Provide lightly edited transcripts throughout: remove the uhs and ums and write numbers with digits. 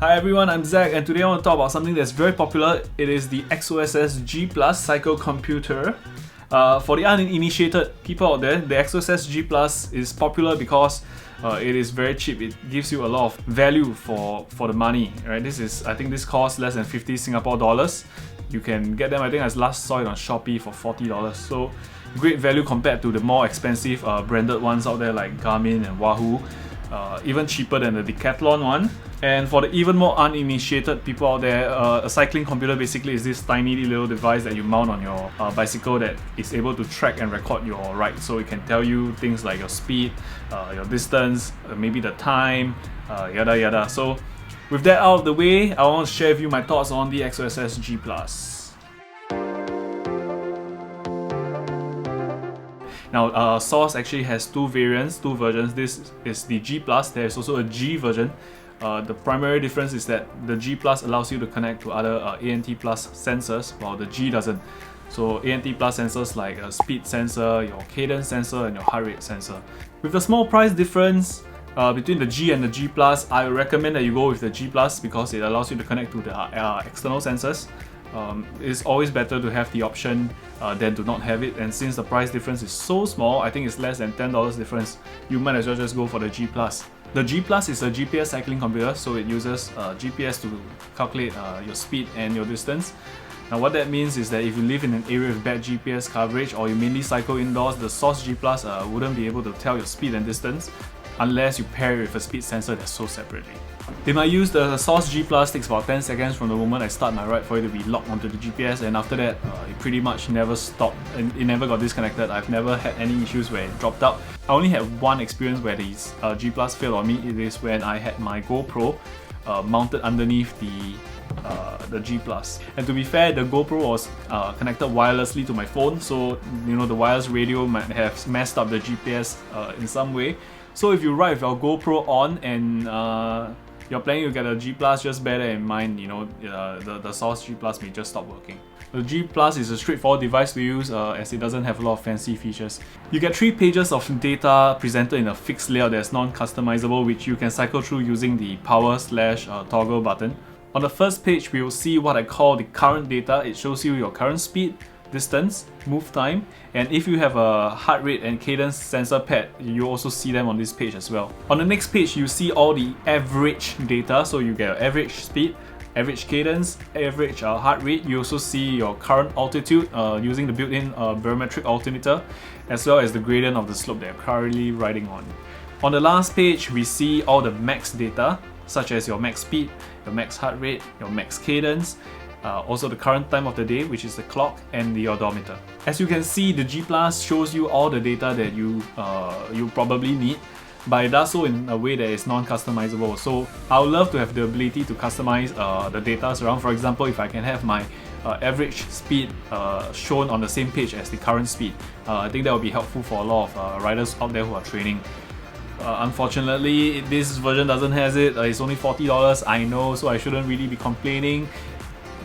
Hi everyone, I'm Zach, and today I want to talk about something that's very popular. It is the XOSS G Plus cycle computer. For the uninitiated people out there, the XOSS G Plus is popular because it is very cheap. It gives you a lot of value for the money. Right? I think this costs less than 50 Singapore dollars. You can get them. I think I last saw it on Shopee for $40. So great value compared to the more expensive branded ones out there like Garmin and Wahoo. Even cheaper than the Decathlon one. And for the even more uninitiated people out there, a cycling computer basically is this tiny little device that you mount on your bicycle that is able to track and record your ride. So it can tell you things like your speed, your distance, maybe the time, yada yada. So with that out of the way, I want to share with you my thoughts on the XOSS G Plus. Now, XOSS actually has two versions. This is the G Plus. There is also a G version. The primary difference is that the G Plus allows you to connect to other ANT Plus sensors, while the G doesn't. So ANT Plus sensors like a speed sensor, your cadence sensor, and your heart rate sensor. With the small price difference between the G and the G Plus, I recommend that you go with the G Plus because it allows you to connect to the external sensors. It's always better to have the option than to not have it, and since the price difference is so small, I think it's less than $10 difference, you might as well just go for the G Plus. The G Plus is a GPS cycling computer, so it uses GPS to calculate your speed and your distance. Now what that means is that if you live in an area with bad GPS coverage or you mainly cycle indoors, the XOSS G Plus wouldn't be able to tell your speed and distance unless you pair it with a speed sensor that's sold separately. They might use the XOSS G Plus, takes about 10 seconds from the moment I start my ride for it to be locked onto the GPS, and after that it pretty much never stopped and it never got disconnected. I've never had any issues where it dropped out. I only had one experience where the G Plus failed on me. It is when I had my GoPro mounted underneath the G Plus. And to be fair, the GoPro was connected wirelessly to my phone, so the wireless radio might have messed up the GPS in some way. So if you ride with your GoPro on and you're planning to get a G Plus, just bear that in mind, the XOSS G Plus may just stop working. The G Plus is a straightforward device to use as it doesn't have a lot of fancy features. You get 3 pages of data presented in a fixed layout that's non-customizable, which you can cycle through using the power/toggle button. On the first page, we will see what I call the current data. It shows you your current speed, distance, move time, and if you have a heart rate and cadence sensor pad, you also see them on this page as well. On the next page, you see all the average data, so you get your average speed, average cadence, average heart rate. You also see your current altitude using the built-in barometric altimeter, as well as the gradient of the slope that you're currently riding on. On the last page, we see all the max data, such as your max speed, your max heart rate, your max cadence, also the current time of the day, which is the clock, and the odometer. As you can see, the G Plus shows you all the data that you probably need, but it does so in a way that is non-customizable. So I would love to have the ability to customize the data around. For example, if I can have my average speed shown on the same page as the current speed, I think that would be helpful for a lot of riders out there who are training. Unfortunately, this version doesn't have it. It's only $40, I know, so I shouldn't really be complaining,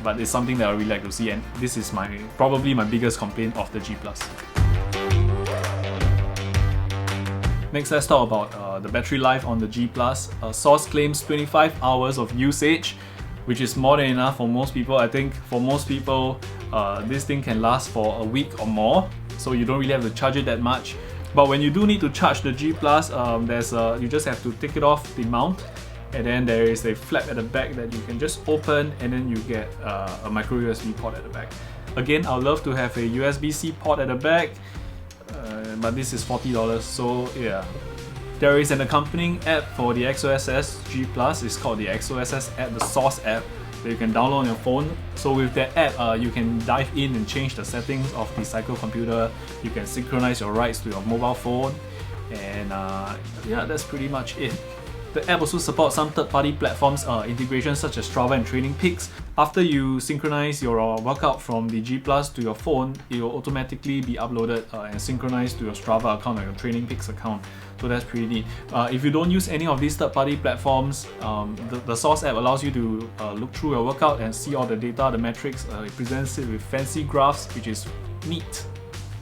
but it's something that I really like to see, and this is probably my biggest complaint of the G Plus. Next, let's talk about the battery life on the G Plus. XOSS claims 25 hours of usage, which is more than enough for most people. I think for most people, this thing can last for a week or more, so you don't really have to charge it that much. But when you do need to charge the G Plus, you just have to take it off the mount, and then there is a flap at the back that you can just open, and then you get a micro USB port at the back. Again, I would love to have a USB-C port at the back, but this is $40, so yeah. There is an accompanying app for the XOSS G Plus. It's called the XOSS app, the XOSS app, that you can download on your phone. So with that app, you can dive in and change the settings of the cycle computer. You can synchronize your rides to your mobile phone, and yeah, that's pretty much it. The app also supports some third-party platforms integrations such as Strava and Training Peaks. After you synchronize your workout from the G Plus to your phone, it will automatically be uploaded and synchronized to your Strava account or your Training Peaks account. So that's pretty neat. If you don't use any of these third-party platforms, the XOSS app allows you to look through your workout and see all the data, the metrics. It presents it with fancy graphs, which is neat.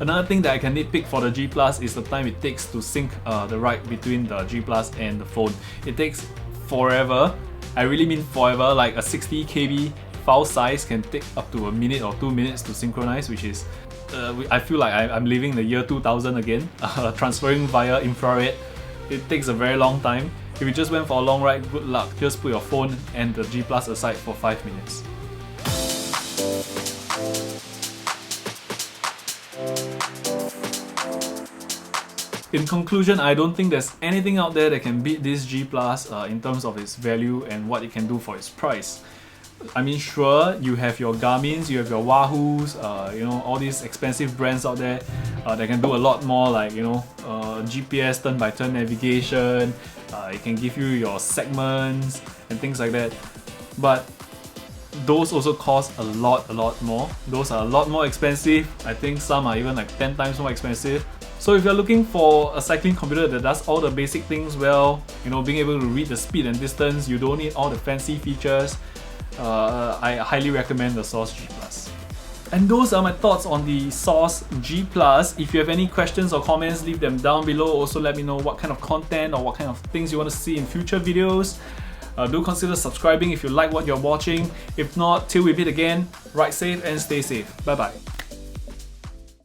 Another thing that I can nitpick for the G Plus is the time it takes to sync the ride between the G Plus and the phone. It takes forever. I really mean forever. Like a 60 KB file size can take up to a minute or 2 minutes to synchronize, which is I feel like I'm living the year 2000 again. Transferring via infrared, it takes a very long time. If you just went for a long ride, good luck. Just put your phone and the G Plus aside for 5 minutes. In conclusion, I don't think there's anything out there that can beat this G Plus in terms of its value and what it can do for its price. I mean, sure, you have your Garmins, you have your Wahoos, you know, all these expensive brands out there that can do a lot more, like, you know, GPS turn-by-turn navigation, it can give you your segments and things like that. But those also cost a lot more. Those are a lot more expensive. I think some are even like 10 times more expensive. So if you're looking for a cycling computer that does all the basic things well, you know, being able to read the speed and distance, you don't need all the fancy features, I highly recommend the XOSS G Plus. And those are my thoughts on the XOSS G Plus. If you have any questions or comments, leave them down below. Also let me know what kind of content or what kind of things you want to see in future videos. Do consider subscribing if you like what you're watching. If not, till we meet again, ride safe and stay safe. Bye bye.